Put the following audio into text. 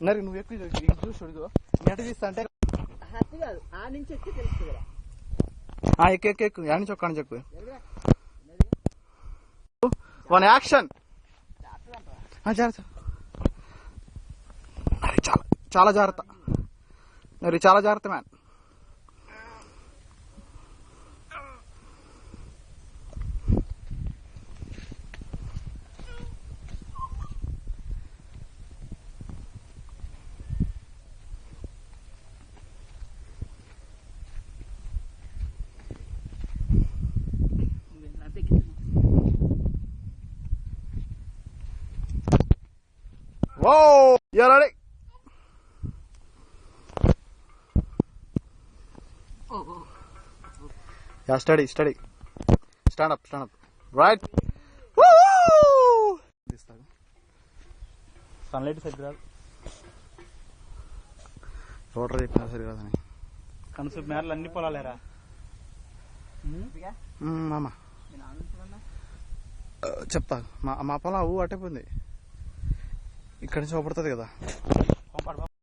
నరి నువ్వు ఎక్కువ చూసి చూడు నెట్ తీస్తా అంటే ఎక్కు యాడ్ నుంచి ఒక్క చెప్పు వన్ యాక్షన్ చాలా జాగ్రత్త మరి చాలా జాగ్రత్త man Whoa! You're ready? Yeah, steady. Stand up. Right? Woo! This time. Sunlight is good. Water is good. Concept mere lanni polalera. Mama. చెప్తా మా పొలం ఊ అట్టేపోయింది ఇక్కడి నుంచి చూపడుతుంది కదా